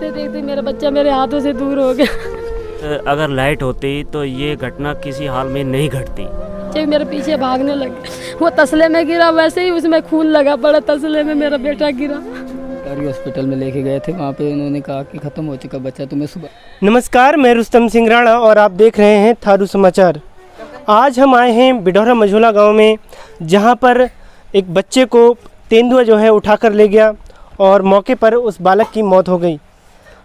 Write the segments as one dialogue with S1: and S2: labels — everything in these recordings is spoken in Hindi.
S1: देखते देखते मेरा बच्चा मेरे हाथों से दूर हो गया।
S2: अगर लाइट होती तो ये घटना किसी हाल में नहीं घटती।
S1: मेरे पीछे भागने लगे, वो तसले में गिरा, वैसे ही उसमें खून लगा पड़ा, तसले में मेरा बेटा गिरा।
S3: सरकारी हॉस्पिटल में लेके गए थे, वहाँ पे उन्होंने कहा कि ख़त्म हो चुका बच्चा, तुम्हें सुबह।
S4: नमस्कार, मैं रुस्तम सिंह राणा और आप देख रहे हैं थारू समाचार। आज हम आए हैं बिडौरा मझोला गांव में, जहां पर एक बच्चे को तेंदुआ जो है उठाकर ले गया और मौके पर उस बालक की मौत हो गई।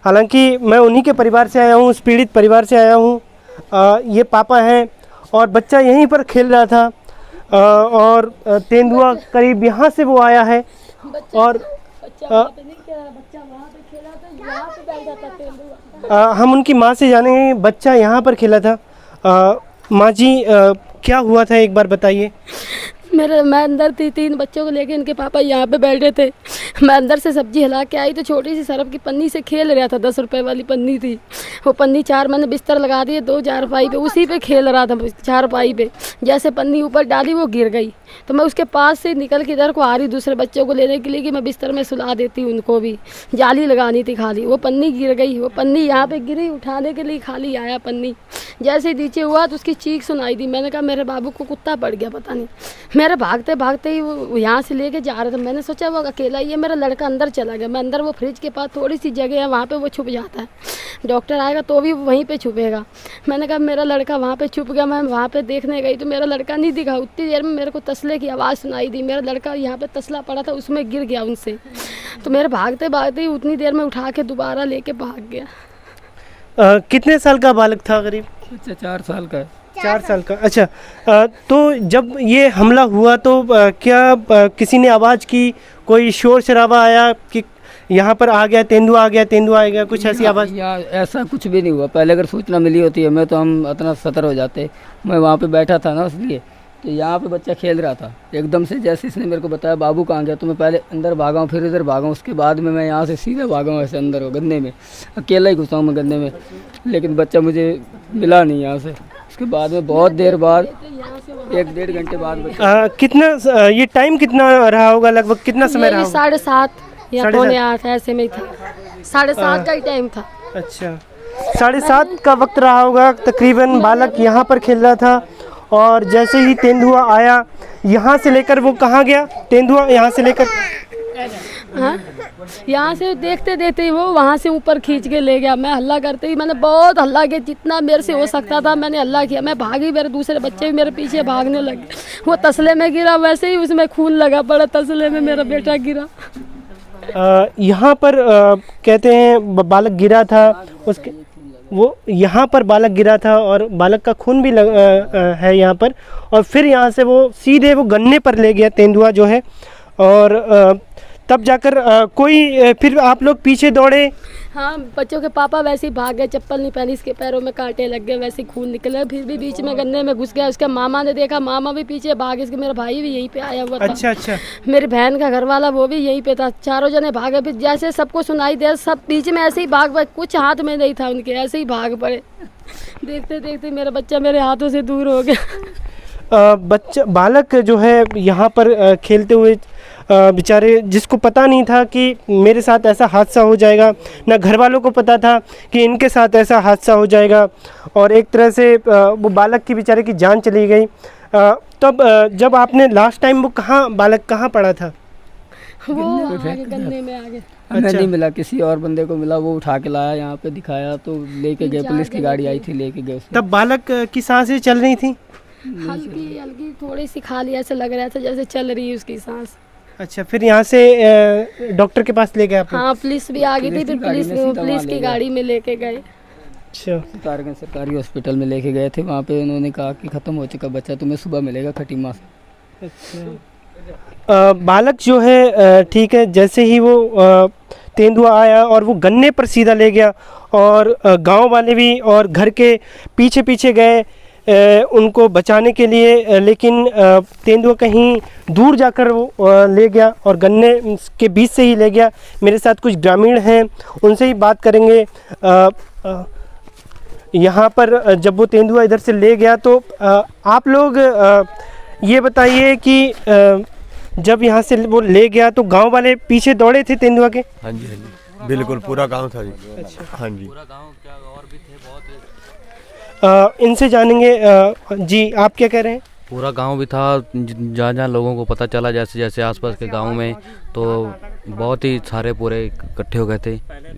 S4: हालांकि मैं उन्हीं के परिवार से आया हूं, उस पीड़ित परिवार से आया हूं। ये पापा हैं और बच्चा यहीं पर खेल रहा था और तेंदुआ करीब यहाँ से वो आया है और हम उनकी माँ से जानेंगे बच्चा यहाँ पर खेला था। माँ जी, क्या हुआ था एक बार बताइए।
S1: मैं अंदर थी, 3 बच्चों को लेके इनके पापा यहाँ पे बैठे थे। मैं अंदर से सब्जी हिला के आई तो छोटी सी सरफ की पन्नी से खेल रहा था, 10 रुपए वाली पन्नी थी। वो पन्नी 4 मैंने बिस्तर लगा दिए, 2 चारपाई पे, उसी पे खेल रहा था चारपाई पे। जैसे पन्नी ऊपर डाली वो गिर गई, तो मैं उसके पास से निकल के इधर को आ रही दूसरे बच्चों को लेने के लिए कि मैं बिस्तर में सुला देती हूँ उनको भी। जाली लगानी थी खाली, वो पन्नी गिर गई। वो पन्नी यहाँ पे गिरी, उठाने के लिए खाली आया पन्नी। जैसे नीचे हुआ तो उसकी चीख सुनाई दी। मैंने कहा मेरे बाबू को कुत्ता पड़ गया पता नहीं। मेरे भागते भागते ही वो यहाँ से लेके जा रहा था। मैंने सोचा वो अकेला ही है, मेरा लड़का अंदर चला गया। मैं अंदर, वो फ्रिज के पास थोड़ी सी जगह है, वहाँ पे वो छुप जाता है, डॉक्टर आएगा तो भी वहीं पे छुपेगा। मैंने कहा मेरा लड़का वहाँ पे छुप गया। मैं वहाँ पे देखने गई तो मेरा लड़का नहीं दिखा। उतनी देर में मेरे को तसले की आवाज़ सुनाई दी। मेरा लड़का यहाँ पे तसला पड़ा था, उसमें गिर गया उनसे। तो मेरे भागते भागते ही उतनी देर में उठा के दोबारा लेके भाग गया।
S4: कितने साल का बालक था करीब?
S3: बच्चा 4 साल का है।
S4: 4 साल का, अच्छा। तो जब ये हमला हुआ तो क्या किसी ने आवाज़ की, कोई शोर शराबा आया कि यहाँ पर आ गया तेंदुआ, आ गया तेंदुआ, आ गया, कुछ ऐसी आवाज़?
S3: या ऐसा कुछ भी नहीं हुआ। पहले अगर सूचना मिली होती है मैं तो हम इतना सतर हो जाते। मैं वहाँ पे बैठा था ना, इसलिए तो यहाँ पे बच्चा खेल रहा था। एकदम से जैसे इसने मेरे को बताया बाबू कहाँ गया, तो मैं पहले अंदर भागा हूँ, फिर इधर भागा हूँ। उसके बाद में मैं यहाँ से सीधे भागा हूँ ऐसे अंदर हो गन्ने में। अकेला ही घुसा हूँ मैं गन्ने में, लेकिन बच्चा मुझे मिला नहीं यहाँ से। उसके बाद में बहुत देर बाद, 1-1.5 घंटे बाद
S4: कितना ये टाइम कितना रहा होगा, लगभग कितना समय रहा?
S1: 7:30 या 7:45 ऐसे में ही था। 7:30 का ही टाइम था।
S4: अच्छा, 7:30 का वक्त रहा होगा तकरीबन। बालक यहाँ पर खेल रहा था और जैसे ही तेंदुआ आया, यहाँ से लेकर वो कहाँ गया तेंदुआ? यहाँ से लेकर
S1: यहाँ से देखते देखते ही वो वहाँ से ऊपर खींच के ले गया। मैं हल्ला करते ही, मैंने बहुत हल्ला किया, जितना मेरे से हो सकता था मैंने हल्ला किया। मैं भागी, मेरे दूसरे बच्चे भी मेरे पीछे भागने लगे। वो तसले में गिरा, वैसे ही उसमें खून लगा पड़ा, तसले में मेरा बेटा गिरा।
S4: यहाँ पर कहते हैं बालक गिरा था, उसके वो यहाँ पर बालक गिरा था और बालक का खून भी है यहाँ पर। और फिर यहाँ से वो सीधे वो गन्ने पर ले गया तेंदुआ जो है। और तब जाकर कोई, फिर आप लोग पीछे दौड़े?
S1: हाँ, बच्चों के पापा वैसे ही भाग गए, चप्पल नहीं पहनी, इसके पैरों में कांटे लग गए, वैसे खून निकला। फिर भी बीच में गन्ने में घुस गया। उसके मामा ने देखा, मामा भी पीछे भागे। इसके मेरा भाई भी यहीं पे आया हुआ था।
S4: अच्छा अच्छा। मेरी
S1: मेरी बहन का घर वाला वो भी यहीं पे था। चारों जने भागे। फिर जैसे सबको सुनाई दे, सब बीच में ऐसे ही भाग, कुछ हाथ में नहीं था उनके, ऐसे ही भाग पड़े। देखते देखते मेरा बच्चा मेरे हाथों से दूर हो गया।
S4: बच्चा, बालक जो है यहाँ पर खेलते हुए बेचारे, जिसको पता नहीं था कि मेरे साथ ऐसा हादसा हो जाएगा, ना घर वालों को पता था कि इनके साथ ऐसा हादसा हो जाएगा। और एक तरह से वो बालक की बेचारे की जान चली गई। तब जब आपने लास्ट टाइम, वो बालक कहाँ पड़ा था?
S1: वो गन्ने में आ गए।
S3: हमें नहीं मिला, किसी और बंदे को मिला, वो उठा के लाया, यहाँ पे दिखाया तो लेके गए, पुलिस की गाड़ी आई थी, लेके गए।
S4: तब बालक की सांसें चल रही थी?
S1: हल्की हल्की थोड़ी सी खाली, ऐसे लग रहा था जैसे चल रही है उसकी सांस।
S4: अच्छा, फिर यहाँ से डॉक्टर के पास ले गए आप?
S1: हाँ, पुलिस भी आ गई थी, फिर पुलिस की गाड़ी में लेके गए।
S4: अच्छा,
S3: सरकारी हॉस्पिटल में लेके गए थे। वहाँ पे उन्होंने कहा कि ख़त्म हो चुका बच्चा, तुम्हें सुबह मिलेगा खटीमा से।
S4: अच्छा, बालक जो है ठीक है, जैसे ही वो तेंदुआ आया और वो गन्ने पर सीधा ले गया और गांव वाले भी और घर के पीछे पीछे गए उनको बचाने के लिए, लेकिन तेंदुआ कहीं दूर जाकर वो ले गया और गन्ने के बीच से ही ले गया। मेरे साथ कुछ ग्रामीण हैं, उनसे ही बात करेंगे। यहाँ पर जब वो तेंदुआ इधर से ले गया तो आप लोग ये बताइए कि जब यहाँ से वो ले गया तो गांव वाले पीछे दौड़े थे तेंदुआ के?
S5: हाँ जी हाँ जी। बिल्कुल पूरा गांव था जी। हाँ जी।
S4: इनसे जानेंगे। जी आप क्या कह रहे हैं?
S6: पूरा गांव भी था, जहाँ जहाँ लोगों को पता चला, जैसे जैसे आसपास के गांव में, तो बहुत ही सारे पूरे इकट्ठे हो गए थे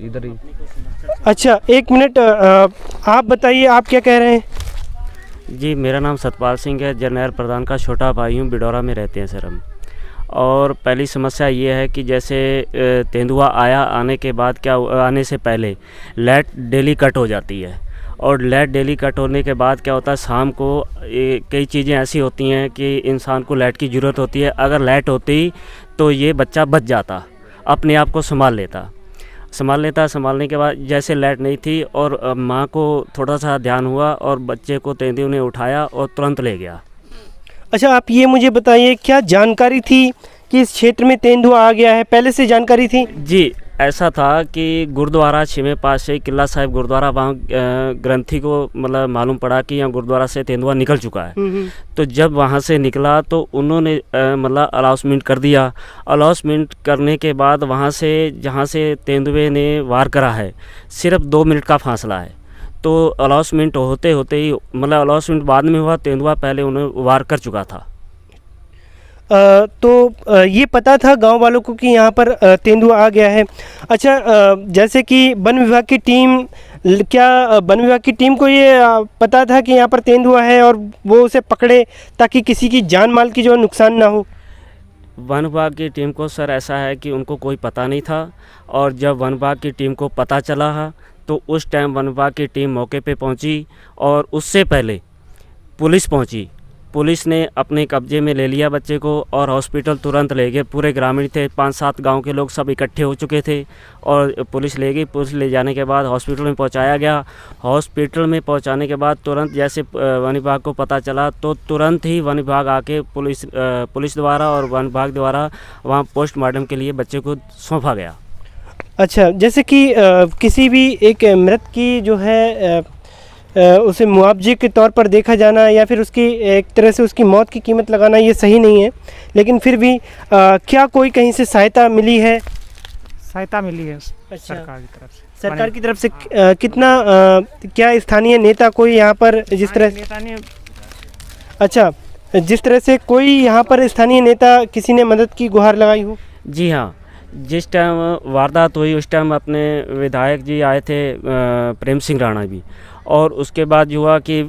S6: इधर ही।
S4: अच्छा एक मिनट, आप बताइए आप क्या कह रहे हैं?
S2: जी मेरा नाम सतपाल सिंह है, जरनैल प्रधान का छोटा भाई हूँ, बिडौरा में रहते हैं सर हम। और पहली समस्या ये है कि जैसे तेंदुआ आने के बाद क्या आने से पहले लाइट डेली कट हो जाती है, और लाइट डेली कट होने के बाद क्या होता है, शाम को कई चीज़ें ऐसी होती हैं कि इंसान को लाइट की ज़रूरत होती है। अगर लाइट होती तो ये बच्चा बच जाता, अपने आप को संभाल लेता। संभालने के बाद जैसे लाइट नहीं थी और माँ को थोड़ा सा ध्यान हुआ और बच्चे को तेंदुए ने उठाया और तुरंत ले गया।
S4: अच्छा आप ये मुझे बताइए, क्या जानकारी थी कि इस क्षेत्र में तेंदुआ आ गया है? पहले से जानकारी थी?
S2: जी ऐसा था कि गुरुद्वारा छिमे पास से किला साहिब गुरुद्वारा, वहाँ ग्रंथी को मतलब मालूम पड़ा कि यहाँ गुरुद्वारा से तेंदुआ निकल चुका है। तो जब वहाँ से निकला तो उन्होंने मतलब अनाउंसमेंट कर दिया। अनाउंसमेंट करने के बाद वहाँ से जहाँ से तेंदुए ने वार करा है सिर्फ 2 मिनट का फासला है। तो अनाउंसमेंट होते होते ही मतलब अनाउंसमेंट बाद में हुआ, तेंदुआ पहले उन्हें वार कर चुका था।
S4: तो ये पता था गांव वालों को कि यहाँ पर तेंदुआ आ गया है। अच्छा जैसे कि वन विभाग की टीम, क्या वन विभाग की टीम को ये पता था कि यहाँ पर तेंदुआ है और वो उसे पकड़े ताकि किसी की जान माल की जो नुकसान ना हो?
S2: वन विभाग की टीम को सर ऐसा है कि उनको कोई पता नहीं था, और जब वन विभाग की टीम को पता चला है तो उस टाइम वन विभाग की टीम मौके पे पहुंची, और उससे पहले पुलिस पहुंची। पुलिस ने अपने कब्जे में ले लिया बच्चे को और हॉस्पिटल तुरंत ले गए। पूरे ग्रामीण थे, 5-7 गांव के लोग सब इकट्ठे हो चुके थे और पुलिस ले गई। पुलिस ले जाने के बाद हॉस्पिटल में पहुंचाया गया। हॉस्पिटल में पहुंचाने के बाद तुरंत जैसे वन विभाग को पता चला तो तुरंत ही वन विभाग आके पुलिस द्वारा और वन विभाग द्वारा वहाँ पोस्टमार्टम के लिए बच्चे को सौंपा गया।
S4: अच्छा जैसे कि किसी भी एक मृत की जो है उसे मुआवजे के तौर पर देखा जाना या फिर उसकी एक तरह से उसकी मौत की कीमत लगाना ये सही नहीं है, लेकिन फिर भी क्या कोई कहीं से सहायता मिली है?
S7: सहायता मिली है
S4: अच्छा।
S7: सरकार की तरफ से।
S4: सरकार की तरफ से कितना क्या स्थानीय नेता कोई यहाँ पर जिस तरह
S7: नेता ने
S4: अच्छा जिस तरह से कोई यहाँ पर स्थानीय नेता किसी ने मदद की गुहार लगाई हो?
S2: जी हाँ, जिस टाइम वारदात हुई उस टाइम अपने विधायक जी आए थे, प्रेम सिंह राणा भी। और उसके बाद हुआ कि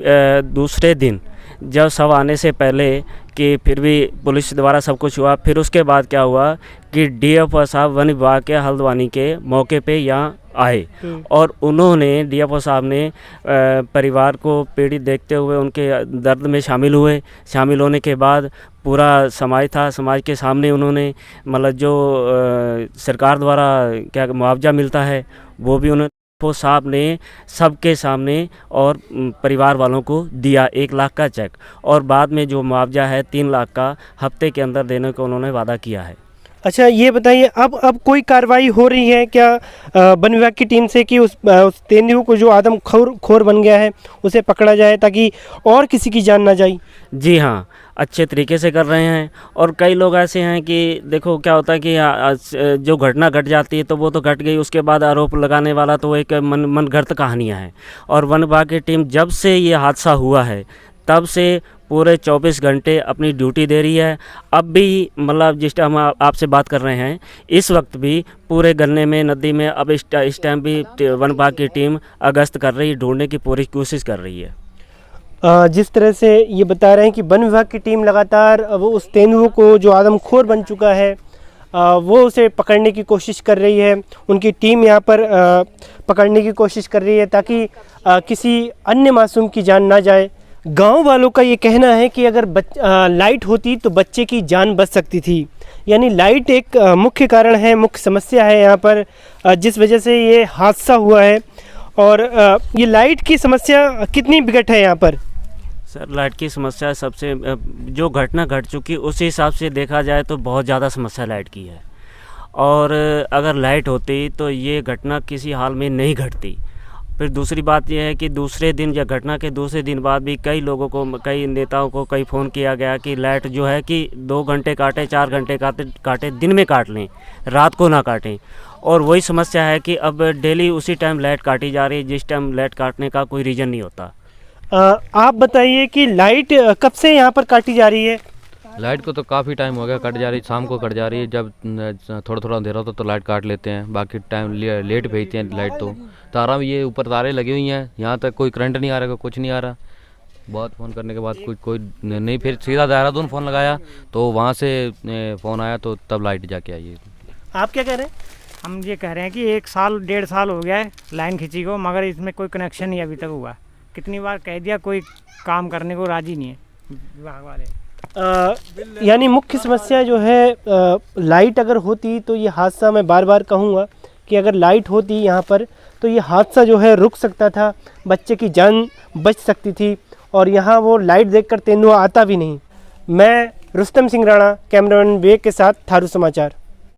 S2: दूसरे दिन जब सब आने से पहले कि फिर भी पुलिस द्वारा सब कुछ हुआ, फिर उसके बाद क्या हुआ कि डीएफओ साहब वन विभाग के हल्द्वानी के मौके पे यहाँ आए और उन्होंने डीएफओ साहब ने परिवार को पीड़ित देखते हुए उनके दर्द में शामिल हुए। शामिल होने के बाद पूरा समाज था, समाज के सामने उन्होंने मतलब जो सरकार द्वारा क्या मुआवजा मिलता है वो भी उन्होंने डीएफओ साहब ने सबके सामने और परिवार वालों को दिया 1 लाख का चेक, और बाद में जो मुआवजा है 3 लाख का हफ्ते के अंदर देने को उन्होंने वादा किया है।
S4: अच्छा ये बताइए अब कोई कार्रवाई हो रही है क्या वन विभाग की टीम से कि उस तेंदुए को जो आदम खोर बन गया है उसे पकड़ा जाए ताकि और किसी की जान ना जाए?
S2: जी हाँ, अच्छे तरीके से कर रहे हैं। और कई लोग ऐसे हैं कि देखो क्या होता है कि जो घटना घट जाती है तो वो तो घट गई, उसके बाद आरोप लगाने वाला तो एक मनगढ़ंत कहानियाँ हैं। और वन विभाग की टीम जब से ये हादसा हुआ है तब से पूरे 24 घंटे अपनी ड्यूटी दे रही है। अब भी मतलब जिस टाइम हम आपसे बात कर रहे हैं इस वक्त भी पूरे गन्ने में नदी में अब इस टाइम भी वन विभाग की टीम गश्त कर रही है, ढूंढने की पूरी कोशिश कर रही है।
S4: जिस तरह से ये बता रहे हैं कि वन विभाग की टीम लगातार वो उस तेंदुए को जो आदमखोर बन चुका है वो उसे पकड़ने की कोशिश कर रही है। उनकी टीम यहाँ पर पकड़ने की कोशिश कर रही है ताकि किसी अन्य मासूम की जान ना जाए। गांव वालों का ये कहना है कि अगर लाइट होती तो बच्चे की जान बच सकती थी, यानी लाइट एक मुख्य कारण है, मुख्य समस्या है यहाँ पर जिस वजह से ये हादसा हुआ है। और ये लाइट की समस्या कितनी विकट है यहाँ पर?
S2: सर लाइट की समस्या सबसे जो घटना घट चुकी उस हिसाब से देखा जाए तो बहुत ज़्यादा समस्या लाइट की है। और अगर लाइट होती तो ये घटना किसी हाल में नहीं घटती। फिर दूसरी बात यह है कि दूसरे दिन या घटना के दूसरे दिन बाद भी कई लोगों को, कई नेताओं को कई फ़ोन किया गया कि लाइट जो है कि 2 घंटे काटे, 4 घंटे काटे, दिन में काट लें, रात को ना काटें। और वही समस्या है कि अब डेली उसी टाइम लाइट काटी जा रही है जिस टाइम लाइट काटने का कोई रीज़न नहीं होता।
S4: आप बताइए कि लाइट कब से यहाँ पर काटी जा रही है?
S6: लाइट को तो काफ़ी टाइम हो गया कट जा रही, शाम को कट जा रही है। जब थोड़ा थोड़ा अंधेरा होता तो लाइट काट लेते हैं, बाकी टाइम लेट भेजते हैं लाइट। तो तारा में ये ऊपर तारे लगी हुई हैं, यहाँ तक कोई करंट नहीं आ रहा, कुछ नहीं आ रहा। बहुत फ़ोन करने के बाद कोई नहीं, फिर सीधा देहरादून फ़ोन लगाया तो वहाँ से फ़ोन आया तो तब लाइट जाके आई है।
S4: आप क्या कह रहे हैं?
S7: हम ये कह रहे हैं कि 1 साल 1.5 साल हो गया है लाइन खींची को, मगर इसमें कोई कनेक्शन नहीं अभी तक हुआ। कितनी बार कह दिया, कोई काम करने को राजी नहीं है विभाग वाले।
S4: यानी मुख्य समस्या जो है लाइट अगर होती तो ये हादसा, मैं बार बार कहूँगा कि अगर लाइट होती यहाँ पर तो ये हादसा जो है रुक सकता था, बच्चे की जान बच सकती थी, और यहाँ वो लाइट देखकर तेंदुआ आता भी नहीं। मैं रुस्तम सिंह राणा, कैमरामैन विवेक के साथ, थारू समाचार।